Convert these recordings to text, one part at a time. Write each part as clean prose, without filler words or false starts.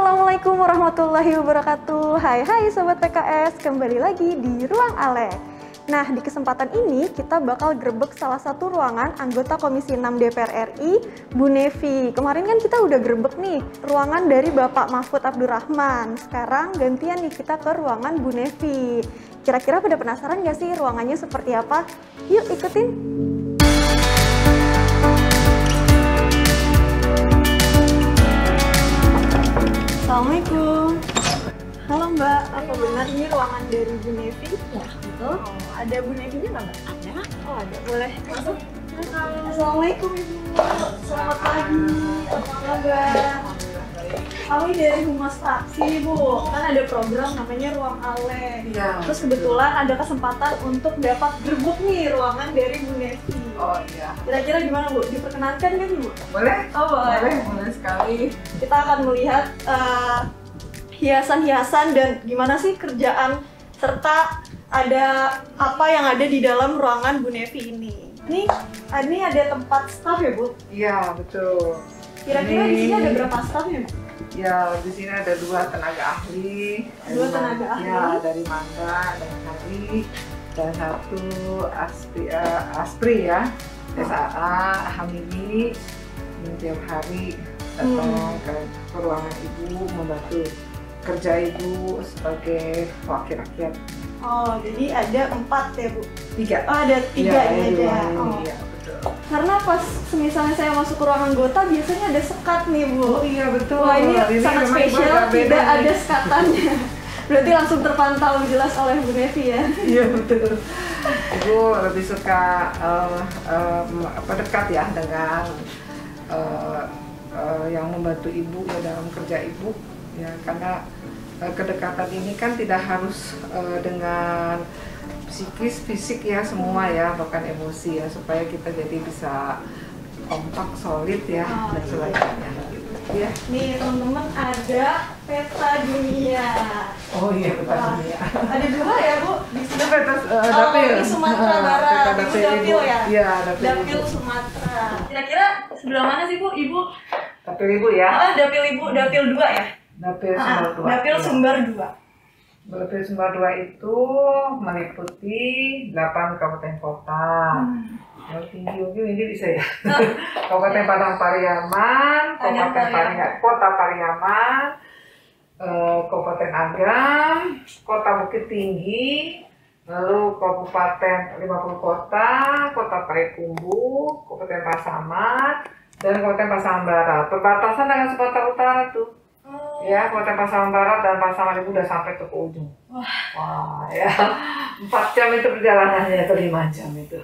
Assalamualaikum warahmatullahi wabarakatuh. Hai Sobat PKS, kembali lagi di Ruang Ale. Nah, di kesempatan ini kita bakal grebek salah satu ruangan anggota Komisi 6 DPR RI, Bu Nevi. Kemarin kan kita udah grebek nih ruangan dari Bapak Mahfud Abdurrahman. Sekarang gantian nih kita ke ruangan Bu Nevi. Kira-kira pada penasaran gak sih ruangannya seperti apa? Yuk ikutin! Assalamualaikum. Halo Mbak, apa benar ini ruangan dari Bu Nevi? Ya, betul. Oh, ada Bu Nevinya nggak Mbak? Ada. Oh ada, boleh masuk. Assalamualaikum Ibu. Selamat pagi. Apa kabar? Kami dari Humas Fraksi Bu, kan ada program namanya Ruang Ale. Ya. Terus kebetulan ada kesempatan untuk dapat grebek nih ruangan dari Bu Nevi. Oh iya. Kira-kira gimana Bu? Diperkenankan kan Bu? Boleh? Oh boleh. Boleh sekali. Kita akan melihat hiasan-hiasan dan gimana sih kerjaan serta ada apa yang ada di dalam ruangan Bu Nevi ini. Ini ada tempat staff ya Bu? Iya betul. Kira-kira di sini ada berapa staff ya Bu? Ya di sini ada 2 tenaga ahli. Dua tenaga ahli? Ya dari Mangga dan Hari dan 1 Aspri ya. SAA Hamidi yang tiap hari datang ke ruangan Ibu membantu kerja Ibu sebagai wakil rakyat. Oh, jadi ada 4 ya Bu? 3. Oh, ada 3 ya, ini ada. Oh. Iya betul. Karena pas misalnya saya masuk ke ruangan anggota biasanya ada sekat nih Bu. Oh iya betul. Wah ini sangat memang spesial, agak beda tidak nih. ada sekatannya. Berarti langsung terpantau jelas oleh Bu Nevi ya? Iya betul. Ibu lebih suka dekat ya dengan yang membantu Ibu ya dalam kerja Ibu ya, karena kedekatan ini kan tidak harus dengan psikis, fisik ya semua ya, bahkan emosi ya, supaya kita jadi bisa kompak, solid ya dan sebagainya gitu. Ya. Nih teman-teman ada peta dunia. Oh iya peta dunia. Ada 2 ya Bu? Di sini. Itu peta dapil. Ini Sumatera Barat. Peta Ibu dapil ya? Iya Dapil Sumatera. Kira-kira sebelah mana sih Bu? Ibu? Dapil Ibu ya? Dapil Ibu, dapil 2 ya? Dapil Sumber 2. Dapil Sumber 2. Dapil Sumber 2 itu meliputi 8 kabupaten kota. Yang tinggi ini bisa ya. Kabupaten Padang Pariaman, Kota Pariaman, Kabupaten Agam, Kota Bukit Tinggi, lalu Kabupaten 50 Kota, Kota Payakumbuh, Kabupaten Pasaman, dan Kabupaten Pasaman Barat. Perbatasan dengan Sumatera Utara tuh. Ya, Kabupaten Pasaman Barat dan Pasaman itu udah sampai ke ujung. Wah ya, 4 jam itu perjalanannya atau 5 jam itu.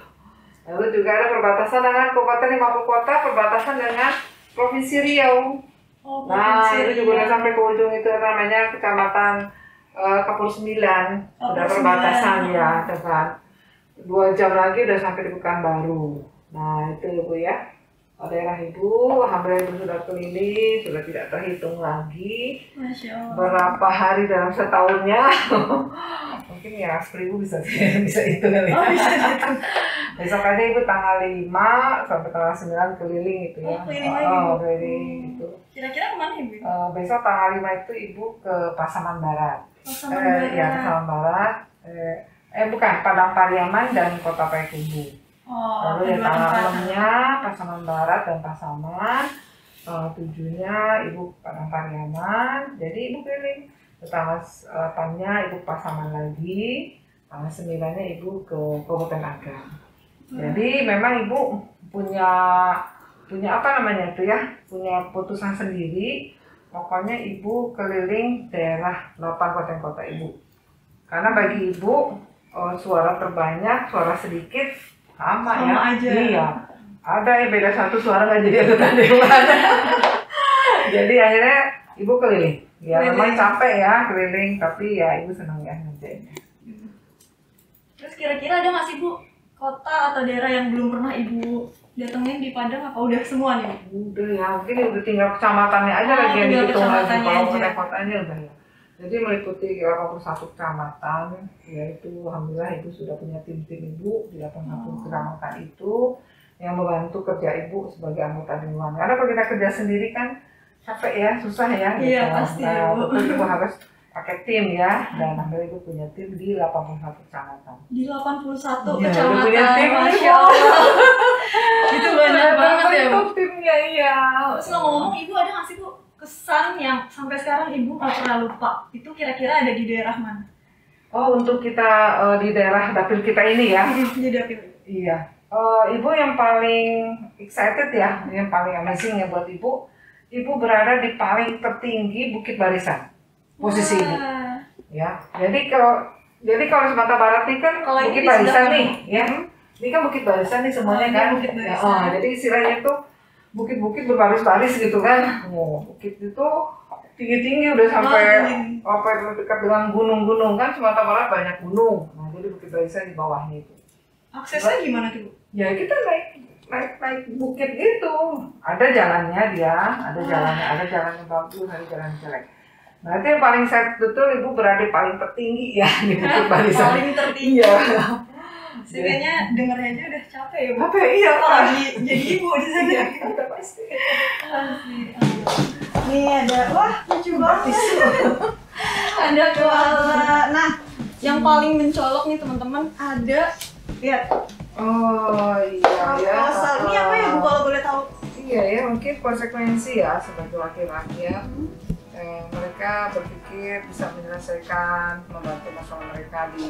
Lalu juga ada perbatasan dengan Kabupaten 50 Kota, perbatasan dengan Provinsi Riau. Itu juga udah sampai ke ujung, itu namanya Kecamatan Kapur 9. Udah perbatasan ya, dengan 2 jam lagi udah sampai di Pekanbaru. Nah itu Ibu ya. Daerah Ibu, alhamdulillah Ibu sudah keliling, sudah tidak terhitung lagi. Masya Allah. Berapa hari dalam setahunnya. Mungkin ya Aspri Ibu bisa hitung kali. Oh bisa hitung. Besok aja Ibu tanggal 5 sampai tanggal 9 keliling gitu ya. Keliling lagi Bu? Keliling gitu. Kira-kira kemana Ibu? Besok tanggal 5 itu Ibu ke Pasaman Barat. Pasaman Barat. Ya, Pasaman Barat. Bukan, Padang Pariaman dan Kota Payakumbuh. Lalu ya tanggal 6-nya Pasaman Barat dan Pasaman, 7-nya Ibu Padang Pariaman, jadi Ibu keliling. Tanggal 8-nya Ibu Pasaman lagi, tanggal 9-nya Ibu ke Kabupaten Agam. Jadi memang Ibu punya apa namanya itu ya, punya putusan sendiri. Pokoknya Ibu keliling daerah 8 kabupaten kota Ibu. Karena bagi Ibu suara terbanyak, suara sedikit sama ya aja. Iya, ada yang beda 1 suara nggak jadi anggota dewan. Jadi akhirnya Ibu keliling ya, memang capek ya keliling, tapi ya Ibu senang ya ngerjainnya. Terus kira-kira ada nggak sih Bu kota atau daerah yang belum pernah Ibu datengin di Padang, apa udah semua nih? Udah ya, mungkin udah tinggal kecamatannya aja lagi yang dihitung lagi, kalau kotanya udah ya. Jadi meliputi 81 kecamatan, yaitu alhamdulillah Ibu sudah punya tim-tim Ibu di 81 kecamatan itu yang membantu kerja Ibu sebagai anggota dewan. Karena kalau kita kerja sendiri kan capek ya, susah ya. Iya, gitu. pasti, Nah, Bu. tentu Ibu harus pakai tim ya, dan akhirnya Ibu punya tim di 81 kecamatan. Di 81 Iya, kecamatan, udah punya tim, Masya Allah. Itu banyak banget ya, Bu. Timnya, iya. Terus ngomong-ngomong, Ibu ada nggak sih, Bu, kesan yang sampai sekarang Ibu nggak pernah lupa? Itu kira-kira ada di daerah mana? Oh, untuk kita di daerah dapil kita ini ya? Di dapil. Iya. Ibu yang paling excited ya, yang paling amazing ya buat Ibu, Ibu berada di paling tertinggi Bukit Barisan. Posisi Ibu. Wah. Ya. Jadi kalau Sumatera Barat ini kan Kalau ini Bukit di Barisan sebelah nih, ya. Ini kan Bukit Barisan nih semuanya ini kan. Bukit Ya, Barisan. jadi istilahnya tuh bukit-bukit berbaris-baris gitu kan. Bukit itu tinggi-tinggi udah sampai dekat dengan gunung-gunung kan. Sumatera Barat banyak gunung. Nah, jadi Bukit Barisan di bawahnya itu. Aksesnya gimana tuh, Bu? Ya kita naik bukit gitu. Ada jalannya dia, ada jalannya bagus, ada jalan jelek. Nah, itu yang paling saya betul Ibu berada paling tertinggi ya di Bukit Barisan. Paling tertinggi. Iya. Kayaknya dengernya aja udah capek ya, Bu. Apa iya Pak? Apalagi jadi ibu di sana. Kita pasti. Nih ada, wah lucu banget. Ada koala. Nah, yang paling mencolok nih teman-teman ada, lihat. Oh iya ya. Proposal. Ini apa ya, Bu, kalau boleh tahu? Iya ya, mungkin konsekuensi ya sebagai laki-laki ya. Mereka berpikir bisa menyelesaikan, membantu masalah mereka di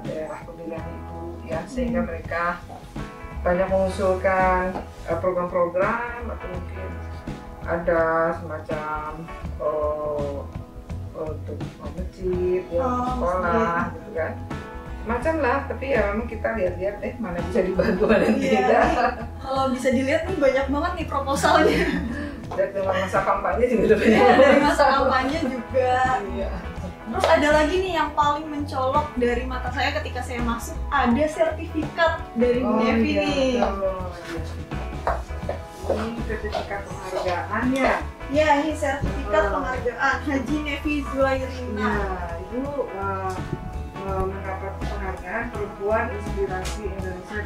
daerah pemilihan Ibu ya, sehingga mereka banyak mengusulkan program-program atau mungkin ada semacam untuk masjid ya, sekolah gitu kan, macam lah. Tapi ya memang kita lihat-lihat mana bisa dibantu mana tidak. Kalau bisa dilihat nih banyak banget nih proposalnya. Dan dalam masa kampanye juga banyak. Iya, dari masa kampanye juga. Iya. Terus ada lagi nih yang paling mencolok dari mata saya ketika saya masuk, ada sertifikat dari Bu Nevi nih. Ini sertifikat penghargaan ya. Ya, ini sertifikat penghargaan Haji Nevi Zuhairina. Nah, Ibu mendapat penghargaan Perempuan Inspirasi Indonesia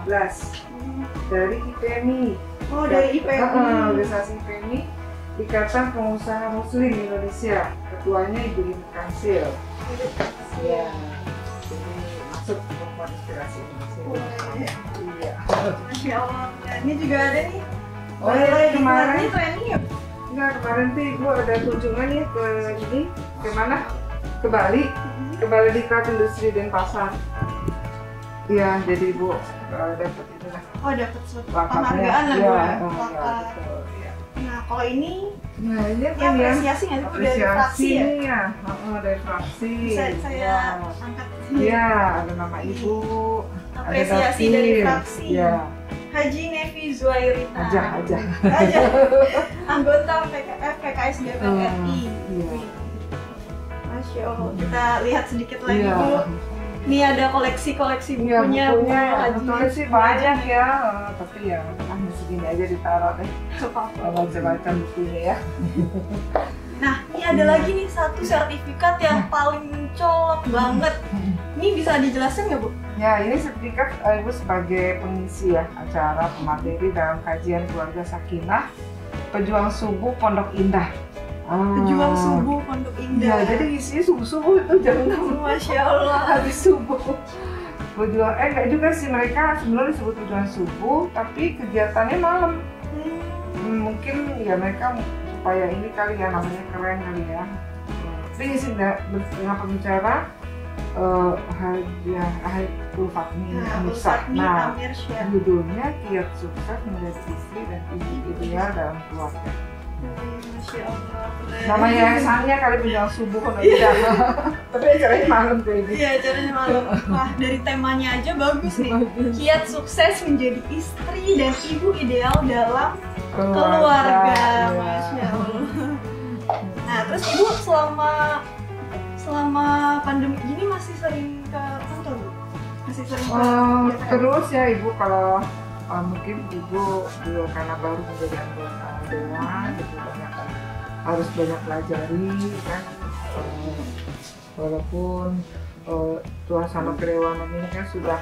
2019 dari IPMI. Oh, dari IPMI. Organisasi IPMI, Ikatan Pengusaha Muslim Indonesia. Ketuanya Ibu Rini Kansil. Ya, jadi masuk Perempuan Inspirasi Indonesia. Iya. Masya Allah. Nah, ini juga ada nih. Oh ya, kemarin ini training ya? enggak, kemarin tuh Ibu ada kunjungan ya ke ini, ke mana? Ke Bali. Ke Bali Diklat Industri Denpasar. Iya, jadi Ibu dapat itu lah. Oh, dapat suatu penghargaan lah, Bu. Plakat. Nah, kalau ini ini ya apresiasi nggak sih, Bu, dari fraksi ya? Ya, dari fraksi. Bisa saya angkat sini. Iya, ada nama Ibu. Apresiasi ada dari fraksi. Iya. Haji Nevi Zuhairina. Aja. Anggota PKS DPR RI. Iya. Masya Allah. Kita lihat sedikit lagi, Iya. Bu. Ini ada koleksi-koleksi bukunya, Bu. Bukunya sih banyak ya, tapi ya segini aja ditaruh deh. Baca-baca bukunya ya. Nah, ini ada lagi nih satu sertifikat yang paling mencolok banget. Ini bisa dijelaskan nggak, Bu? Ya, ini sertifikat Ibu sebagai pengisi ya acara pemateri dalam kajian keluarga Sakinah Pejuang Subuh Pondok Indah. Pejuang Subuh Pondok Indah. Ya, jadi isinya subuh-subuh itu jam 6. Masya Allah. Habis subuh. Pejuang, enggak juga sih, mereka sebenarnya disebut pejuang subuh, tapi kegiatannya malam. Mungkin ya mereka supaya ini kali ya, namanya keren kali ya. Tapi isi dengan pembicara Haidul Fatmi Amir. Nah, judulnya Kiat Sukses Menjadi Istri dan Ibu Ideal Dalam Keluarga. Masya Allah. Namanya asalnya kali pejuang subuh tidak. Tapi acaranya malam kayak gitu. Iya, acaranya malam. Wah, dari temanya aja bagus nih. Kiat sukses menjadi istri dan ibu ideal dalam keluarga. Masya Allah. Nah, terus Ibu selama pandemi gini masih sering ke kantor, Bu? Masih sering ke DPR? Terus ya Ibu, kalau mungkin Ibu karena baru menjadi anggota dewan, gitu, harus banyak pelajari kan, walaupun suasana kedewanan ini kan sudah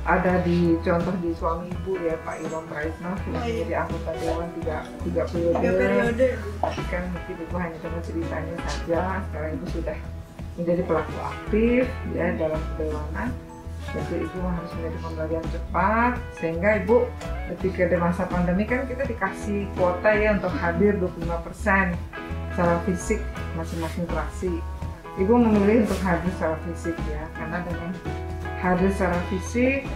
ada di contoh di suami ibu ya, Pak Iwan Praitno sudah menjadi anggota dewan tiga periode. Tapi kan mungkin ibu hanya cuma ceritanya saja. Sekarang ibu sudah menjadi pelaku aktif ya dalam kedewanan. Jadi ibu harus menjadi pembelajaran cepat, sehingga ibu ketika di masa pandemi kan kita dikasih kuota ya untuk hadir 25% secara fisik masing-masing fraksi. Ibu memilih untuk hadir secara fisik ya, karena dengan hadir secara fisik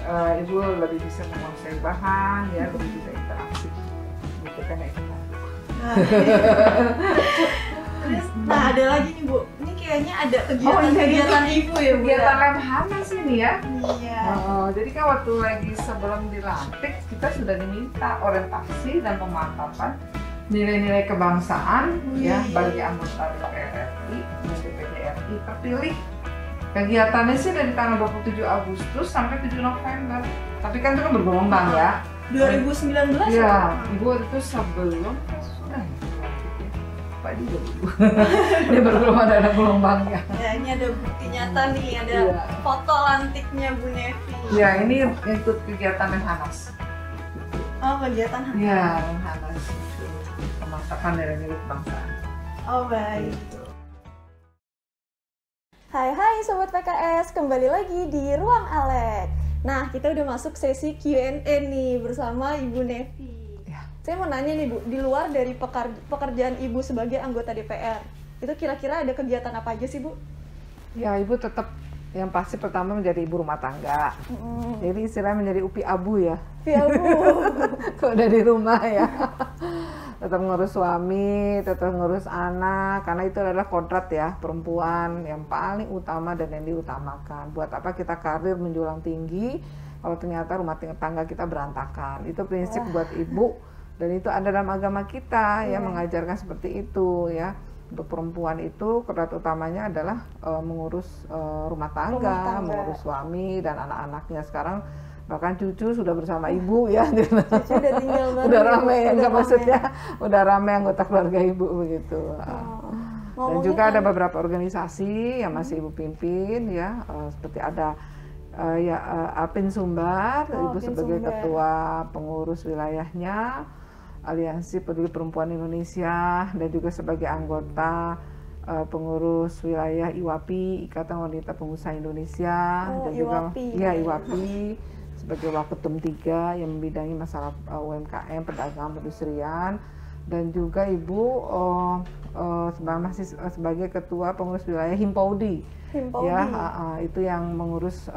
ibu lebih bisa menguasai bahan ya, lebih bisa interaksi gitu kan ya. Nah ada lagi nih Bu, ini kayaknya ada kegiatan ibu ya Bu. Kegiatan Lemhanas ini ya. Iya. Jadi kan waktu lagi sebelum dilantik kita sudah diminta orientasi dan pemantapan nilai-nilai kebangsaan ya bagi anggota DPR RI dan DPD RI terpilih. Kegiatannya sih dari tanggal 27 Agustus sampai 7 November. Tapi kan itu kan bergelombang ya. 2019 ya? Ibu itu sebelum sudah Pak juga Ibu. Dia belum ada gelombangnya. Ya ini ada bukti nyata nih, ada foto lantiknya Bu Nevi. Ya ini ikut kegiatan Lemhanas. Oh kegiatan Lemhanas. Ya Lemhanas. Pemantapan nilai-nilai kebangsaan. Oh baik. Hai Sobat PKS, kembali lagi di Ruang Alek. Nah, kita udah masuk sesi Q&A nih bersama Ibu Nevi. Ya. Saya mau nanya nih Bu, di luar dari pekerjaan Ibu sebagai anggota DPR, itu kira-kira ada kegiatan apa aja sih Bu? Ya, Ibu tetap yang pasti pertama menjadi ibu rumah tangga. Jadi istilahnya menjadi upi abu ya. Upi abu. Kalau udah di rumah ya. Tetap ngurus suami, tetap ngurus anak, karena itu adalah kodrat ya perempuan yang paling utama dan yang diutamakan. Buat apa kita karir menjulang tinggi kalau ternyata rumah tangga kita berantakan? Itu prinsip buat ibu, dan itu ada dalam agama kita ya, mengajarkan seperti itu ya. Untuk perempuan itu kodrat utamanya adalah mengurus rumah tangga, mengurus suami dan anak-anaknya. Sekarang bahkan cucu sudah bersama ibu ya, cucu udah tinggal bareng, udah ramai ya, nggak maksudnya udah ramai anggota keluarga ibu begitu. Dan juga ada beberapa organisasi yang masih ibu pimpin ya, seperti ada Alpin Sumbar, ibu sebagai ketua pengurus wilayahnya Aliansi Peduli Perempuan Indonesia, dan juga sebagai anggota pengurus wilayah IWAPI, Ikatan Wanita Pengusaha Indonesia, dan juga IWAPI sebagai Waketum 3 yang membidangi masalah UMKM, perdagangan, perindustrian, dan juga ibu masih sebagai ketua pengurus wilayah Himpaudi. Ya, itu yang mengurus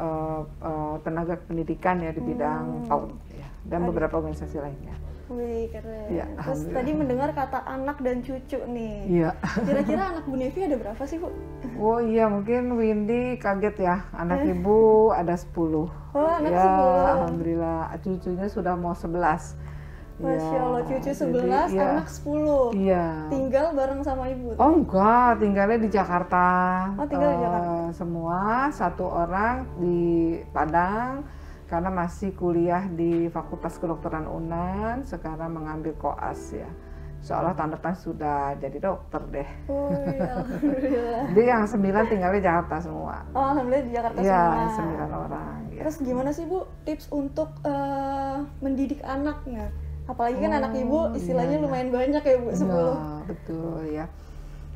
tenaga pendidikan ya di bidang PAUD ya, dan beberapa organisasi lainnya. Wih keren. Ya, terus tadi mendengar kata anak dan cucu nih. Iya. Kira-kira anak Bu Nevi ada berapa sih Bu? Oh iya, mungkin Windy kaget ya, anak ibu ada 10. Oh anak ya, 10. Alhamdulillah, cucunya sudah mau 11. Masya Allah, cucu 11, jadi, anak 10. Iya. Tinggal bareng sama ibu? Oh enggak, tinggalnya di Jakarta. Oh tinggal di Jakarta. Semua, satu orang di Padang, karena masih kuliah di Fakultas Kedokteran UNAN, sekarang mengambil koas ya. Seolah tahun depan sudah jadi dokter deh. Oh iya, alhamdulillah. Jadi yang 9 tinggalnya di Jakarta semua. Oh alhamdulillah di Jakarta ya, semua. 9 orang. Ya. Terus gimana sih Bu tips untuk mendidik anaknya? Apalagi kan anak ibu istilahnya lumayan banyak ya Bu, 10. Ya, betul ya.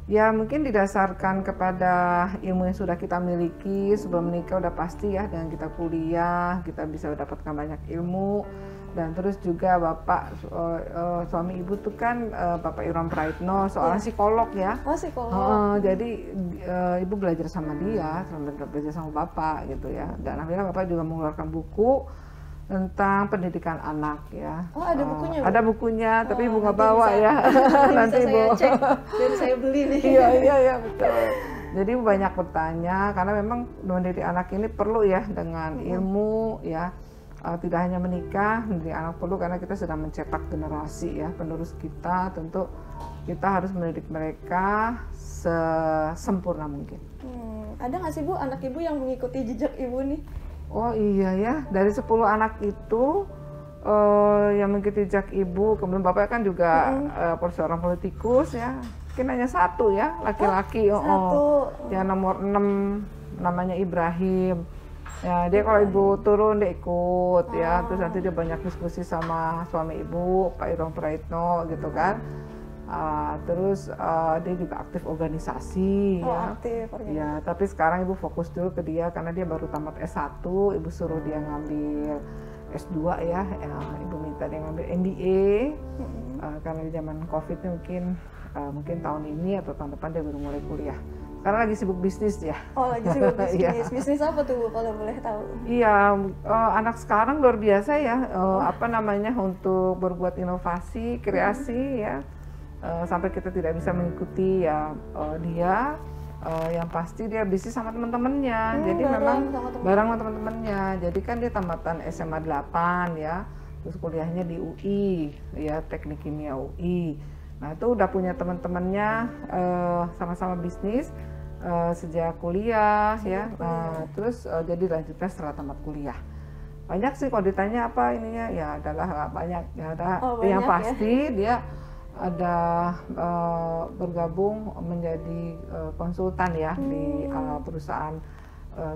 Ya mungkin didasarkan kepada ilmu yang sudah kita miliki sebelum menikah, udah pasti ya, dengan kita kuliah kita bisa mendapatkan banyak ilmu. Dan terus juga bapak suami ibu tuh kan Bapak Iwan Praitno, seorang psikolog ya. Oh psikolog. Jadi ibu belajar sama dia, belajar sama bapak gitu ya. Dan akhirnya bapak juga mengeluarkan buku tentang pendidikan anak ya. Oh ada bukunya? Ada bukunya, tapi ibu nggak bawa ya. Nanti saya cek dan saya beli nih. Iya betul. Jadi banyak bertanya, karena memang mendidik anak ini perlu ya dengan ilmu ya. Tidak hanya menikah, mendidik anak perlu, karena kita sedang mencetak generasi ya, penerus kita. Tentu kita harus mendidik mereka sesempurna mungkin. Ada nggak sih Bu anak ibu yang mengikuti jejak ibu nih? Oh iya ya, dari 10 anak itu yang mengikuti jejak ibu, kemudian bapak kan juga seorang politikus ya, mungkin hanya 1 ya, laki-laki. Satu. Yang nomor 6 namanya Ibrahim. Ya, dia kalau ibu turun dia ikut ya, terus nanti dia banyak diskusi sama suami ibu, Pak Irwan Praitno gitu kan. Terus dia juga aktif organisasi ya. Aktif organisasi. Ya, tapi sekarang ibu fokus dulu ke dia karena dia baru tamat S1, ibu suruh dia ngambil S2 ya, ibu minta dia ngambil MBA. Karena di zaman Covid mungkin tahun ini atau tahun depan dia baru mulai kuliah. Karena lagi sibuk bisnis ya. Oh, lagi sibuk bisnis. Bisnis apa tuh Bu, kalau boleh tahu? Iya, anak sekarang luar biasa ya, untuk berbuat inovasi, kreasi ya. Sampai kita tidak bisa mengikuti ya dia. Yang pasti dia bisnis sama teman-temannya. Jadi memang bareng sama teman-temannya. Jadi kan dia tamatan SMA 8 ya. Terus kuliahnya di UI ya, Teknik Kimia UI. Nah, itu udah punya teman-temannya sama-sama bisnis sejak kuliah ya. Terus jadi lanjutnya setelah tamat kuliah. Banyak sih kalau ditanya apa ininya ya adalah banyak ya, yang pasti ya. Dia ada bergabung menjadi konsultan ya di perusahaan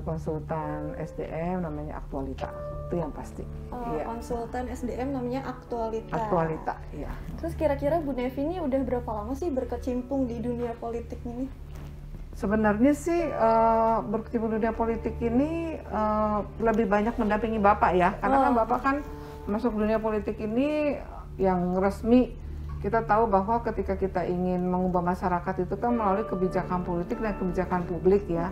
konsultan SDM namanya Aktualita, itu yang pasti. Ya. Konsultan SDM namanya Aktualita. Aktualita, ya. Terus kira-kira Bu Nevi ini udah berapa lama sih berkecimpung di dunia politik ini? Sebenarnya sih berkecimpung di dunia politik ini lebih banyak mendampingi Bapak ya, karena kan Bapak kan masuk dunia politik ini yang resmi. Kita tahu bahwa ketika kita ingin mengubah masyarakat itu kan melalui kebijakan politik dan kebijakan publik ya.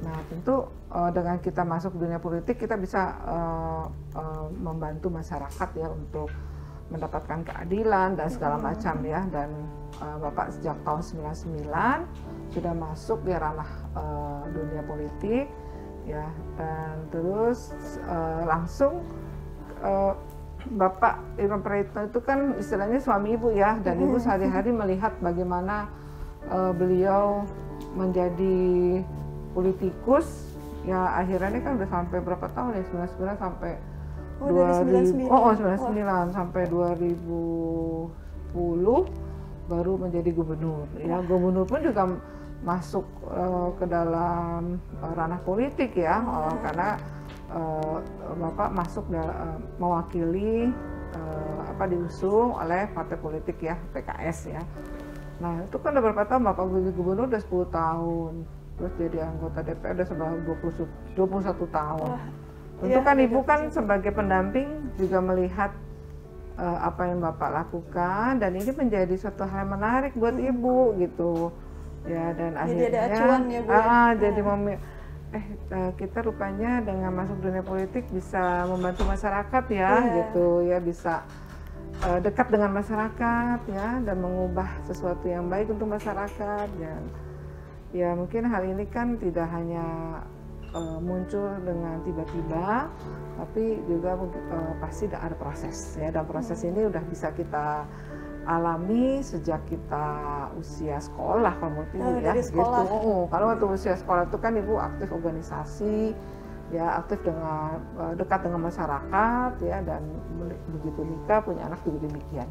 Nah, tentu dengan kita masuk dunia politik kita bisa membantu masyarakat ya untuk mendapatkan keadilan dan segala macam ya. Dan Bapak sejak tahun 99 sudah masuk di ranah dunia politik ya, dan terus langsung Bapak Irwan Praitno itu kan istilahnya suami ibu ya, dan ibu sehari-hari melihat bagaimana beliau menjadi politikus ya. Akhirnya kan udah sampai berapa tahun ya, 99 sampai 99 sampai 2010 baru menjadi gubernur ya. Gubernur pun juga masuk ke dalam ranah politik ya, karena Bapak masuk mewakili diusung oleh partai politik ya, PKS ya. Nah, itu kan udah berapa tahun Bapak jadi gubernur, udah 10 tahun. Terus jadi anggota DPR udah sebanyak 21 tahun. Tentu kan Ibu kan sebagai pendamping juga melihat apa yang Bapak lakukan, dan ini menjadi suatu hal yang menarik buat Ibu gitu. Ya, dan jadi akhirnya ada acuan ya, Bu. Jadi kita rupanya dengan masuk dunia politik bisa membantu masyarakat ya, gitu ya, bisa dekat dengan masyarakat ya, dan mengubah sesuatu yang baik untuk masyarakat. Dan ya mungkin hal ini kan tidak hanya muncul dengan tiba-tiba, tapi juga pasti ada proses ya, dan proses ini udah bisa kita alami sejak kita usia sekolah kalau menurut Ibu ya, gitu. Kalau waktu usia sekolah itu kan Ibu aktif organisasi ya, aktif dengan dekat dengan masyarakat ya, dan begitu nikah punya anak juga demikian.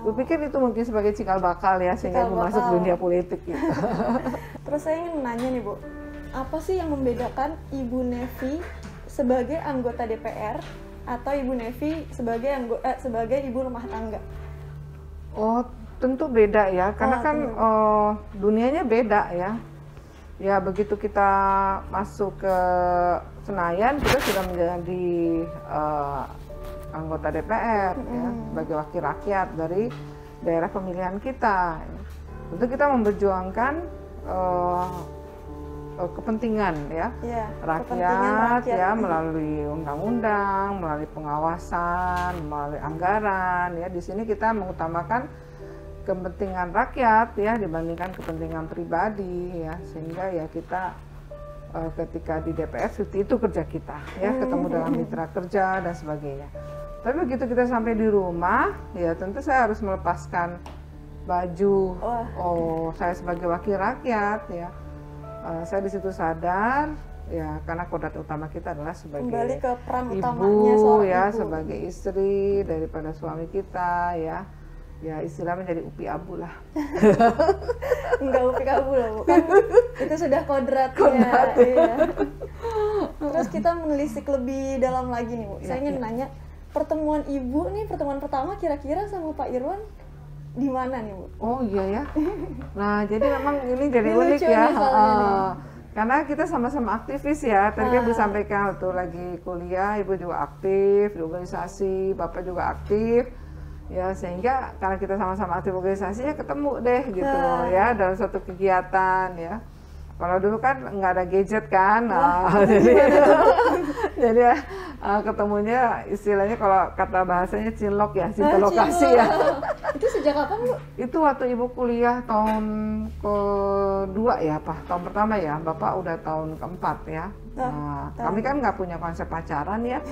Gue pikir itu mungkin sebagai cikal bakal ya, sehingga Ibu masuk dunia politik gitu. Terus saya ingin nanya nih Bu, apa sih yang membedakan Ibu Nevi sebagai anggota DPR atau Ibu Nevi sebagai ibu rumah tangga? Oh, tentu beda ya, karena kan dunianya beda ya. Ya, begitu kita masuk ke Senayan, kita sudah menjadi anggota DPR ya, sebagai wakil rakyat dari daerah pemilihan kita. Tentu kita memperjuangkan kepentingan ya, rakyat ya, melalui undang-undang, melalui pengawasan, melalui anggaran ya. Di sini kita mengutamakan kepentingan rakyat ya dibandingkan kepentingan pribadi ya, sehingga ya kita ketika di DPR itu kerja kita ya, ketemu dengan mitra kerja dan sebagainya. Tapi begitu kita sampai di rumah ya, tentu saya harus melepaskan baju saya sebagai wakil rakyat ya. Saya di situ sadar ya, karena kodrat utama kita adalah sebagai kembali ke peran ibu ya, ibu, sebagai istri daripada suami kita ya. Ya istilahnya menjadi upi abu lah. Enggak upi abu loh, kan itu sudah kodratnya. Iya. Terus kita menelisik lebih dalam lagi nih Bu. Saya ingin nanya, pertemuan Ibu nih, pertemuan pertama kira-kira sama Pak Irwan di mana nih Bu? Oh iya ya. Nah jadi memang ini jadi Ini unik lucu ya. nih soalnya nih. Karena kita sama-sama aktivis ya. Tadi kan Ibu sampaikan waktu lagi kuliah, Ibu juga aktif di organisasi, Bapak juga aktif. Ya sehingga karena kita sama-sama aktif organisasi ya ketemu deh gitu ya dalam suatu kegiatan ya. Kalau dulu kan nggak ada gadget kan, jadi ketemunya istilahnya kalau kata bahasanya cinlok ya, cinta lokasi ya. Itu sejak kapan Bu? Itu waktu Ibu kuliah tahun kedua ya, tahun pertama ya, Bapak udah tahun keempat ya. Nah, kami kan nggak punya konsep pacaran ya,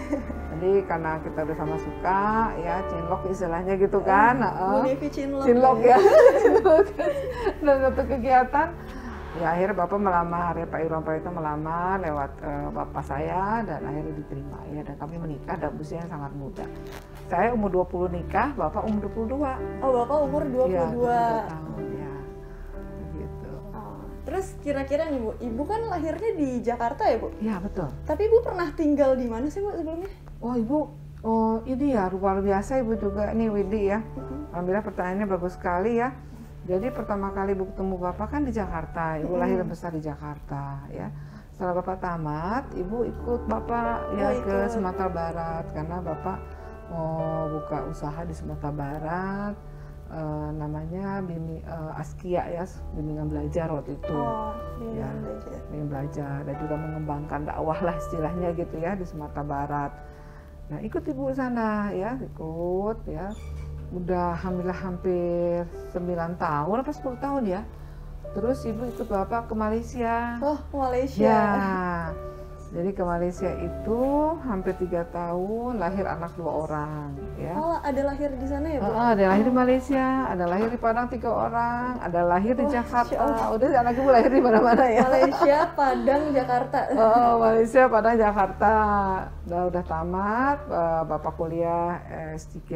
jadi karena kita udah sama suka ya, cinlok istilahnya gitu kan. Bu Nevi Cinlok ya, dan satu kegiatan. Ya akhirnya Bapak melamar ya, Pak Irwan itu melamar lewat Bapak saya dan akhirnya diterima ya, dan kami menikah dan usia yang sangat muda. Saya umur 20 nikah, Bapak umur 22. Oh Bapak umur 22. Iya, 22 tahun ya. Gitu. Terus kira-kira nih Bu, Ibu kan lahirnya di Jakarta ya Bu? Iya betul. Tapi Ibu pernah tinggal di mana sih Bu sebelumnya? Oh Ibu, ini ya luar biasa Ibu juga nih Widi ya. Alhamdulillah pertanyaannya bagus sekali ya. Jadi pertama kali Ibu ketemu Bapak kan di Jakarta, Ibu lahir dan besar di Jakarta ya. Setelah Bapak tamat, Ibu ikut Bapak ya ke Sumatera Barat karena Bapak mau buka usaha di Sumatera Barat, namanya Askia ya, bimbingan belajar waktu itu. Bimbingan belajar dan juga mengembangkan dakwah lah istilahnya gitu ya di Sumatera Barat. Nah ikut Ibu sana ya, ikut ya. Udah alhamdulillah hampir 9 tahun apa 10 tahun ya. Terus Ibu ikut Bapak ke Malaysia. Oh, ke Malaysia. Ya. Jadi ke Malaysia itu hampir 3 tahun, lahir anak 2 orang ya. Oh, ada lahir di sana ya Bu? Ada lahir di Malaysia, ada lahir di Padang 3 orang, ada lahir di Jakarta. Udah anak Ibu lahir di mana-mana ya. Malaysia, Padang, Jakarta. Malaysia, Padang, Jakarta. Udah tamat, Bapak kuliah S3.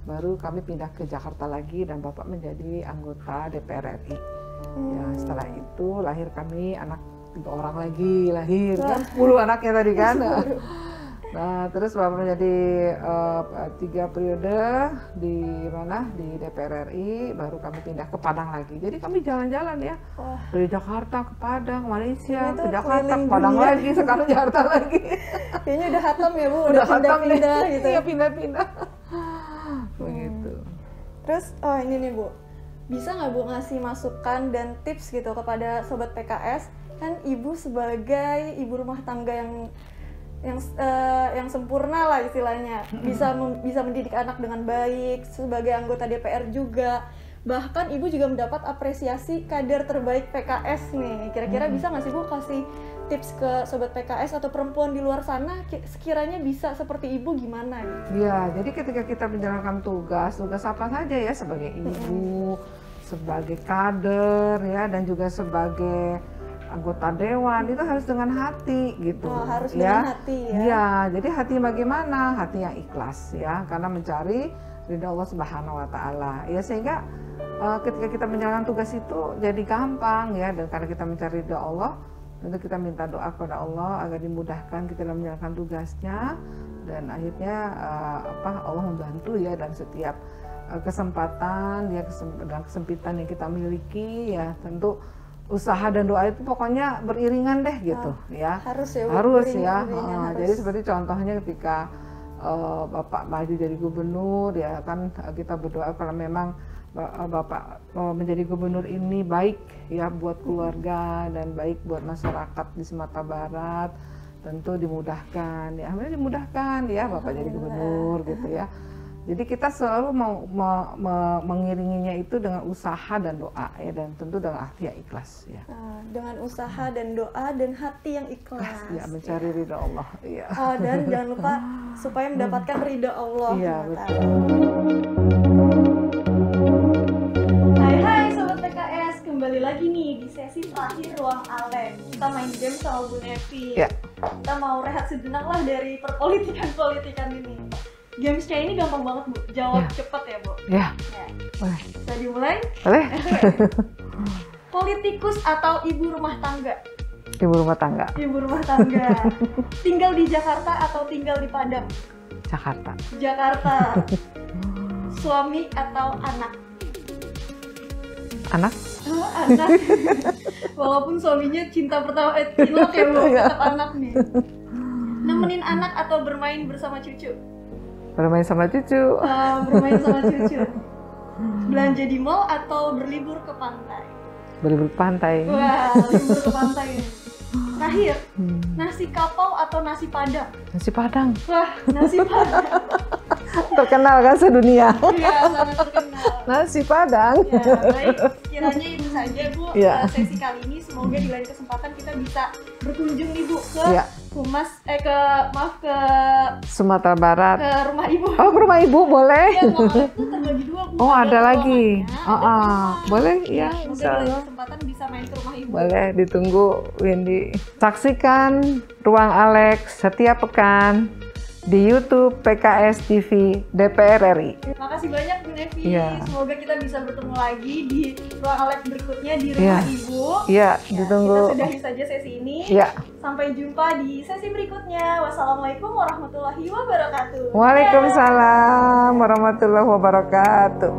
Baru kami pindah ke Jakarta lagi dan Bapak menjadi anggota DPR RI. Ya, setelah itu lahir kami anak 3 orang lagi lahir kan 10 anaknya tadi kan. Nah terus Bapak menjadi 3 periode di DPR RI, baru kami pindah ke Padang lagi. Jadi kami jalan-jalan ya dari Jakarta ke Padang, Malaysia ke Jakarta ke Padang lagi, sekarang Jakarta lagi. Kayaknya udah hatam ya Bu, udah pindah-pindah gitu. Iya pindah-pindah. Begitu. Terus ini nih Bu, bisa nggak Bu ngasih masukan dan tips gitu kepada sobat PKS? Kan Ibu sebagai ibu rumah tangga yang sempurna lah istilahnya, bisa mendidik anak dengan baik, sebagai anggota DPR juga, bahkan Ibu juga mendapat apresiasi kader terbaik PKS nih. Kira-kira bisa nggak sih Bu kasih tips ke sobat PKS atau perempuan di luar sana sekiranya bisa seperti Ibu gimana gitu? Ya, jadi ketika kita menjalankan tugas apa saja ya, sebagai ibu, sebagai kader ya, dan juga sebagai anggota dewan, itu harus dengan hati gitu. Harus dengan hati ya. Iya, jadi hati bagaimana? Hati yang ikhlas ya, karena mencari ridha Allah Subhanahu wa taala. Ya sehingga ketika kita menjalankan tugas itu jadi gampang ya, dan karena kita mencari ridha Allah, tentu kita minta doa kepada Allah agar dimudahkan kita dalam menjalankan tugasnya, dan akhirnya Allah membantu ya, dan setiap kesempatan ya, dalam kesempitan yang kita miliki ya, tentu usaha dan doa itu pokoknya beriringan deh gitu ya. Harus ya. Jadi seperti contohnya ketika Bapak maju jadi gubernur ya kan, kita berdoa kalau memang Bapak menjadi gubernur ini baik ya buat keluarga dan baik buat masyarakat di Sumatera Barat, tentu dimudahkan ya. Alhamdulillah dimudahkan ya Bapak jadi gubernur gitu ya. Jadi kita selalu mau mengiringinya itu dengan usaha dan doa ya, dan tentu dengan hati yang ikhlas ya. Dengan usaah dan doa dan hati yang ikhlas. Ya, mencari ridha Allah. Ya. Dan jangan lupa supaya mendapatkan ridha Allah. Iya betul. Hai Sobat PKS, kembali lagi nih di sesi terakhir Ruang Alek. Kita main game sama Bu Nevi. Ya. Kita mau rehat sejenak lah dari perpolitikan ini. Gamesnya ini gampang banget Bu, jawab cepat ya Bu. Ya. Boleh. Bisa dimulai? Boleh. Politikus atau ibu rumah tangga? Ibu rumah tangga. Ibu rumah tangga. Tinggal di Jakarta atau tinggal di Padang? Jakarta. Jakarta. Suami atau anak? Anak? Oh, anak. Walaupun suaminya cinta pertama, cinlok ya Bu, tetap anak nih. Nemenin anak atau bermain bersama cucu? Bermain sama cucu. Bermain sama cucu. Belanja di mall atau berlibur ke pantai? Berlibur ke pantai. Wah, libur ke pantai nih. Terakhir, nasi kapau atau nasi padang? Nasi Padang. Wah, nasi padang. Terkenal kan sedunia. Iya, sangat terkenal. Nasi Padang. Ya, baik. Kiranya itu saja Bu, Ya. sesi kali ini. Semoga di lain kesempatan kita bisa berkunjung nih Bu ke Ya. ke Sumatera Barat. ke rumah Ibu. Oh, ke rumah ibu boleh. Ya, rumah itu terbagi dua Bu. Oh, ada lagi. ruangannya, Oh, ada rumah. boleh ya. Semoga Insya di lain Allah. kesempatan bisa main ke rumah Ibu. Boleh ditunggu Windy. Saksikan Ruang Alex setiap pekan di YouTube PKS TV DPR RI. Makasih banyak Bu Nevi. Iya. Semoga kita bisa bertemu lagi di ruang Alex berikutnya di Iya. rumah Ibu. Iya, Ya, ditunggu. kita sudahi saja sesi ini. Iya. Sampai jumpa di sesi berikutnya. Wassalamualaikum warahmatullahi wabarakatuh. Waalaikumsalam warahmatullahi wabarakatuh.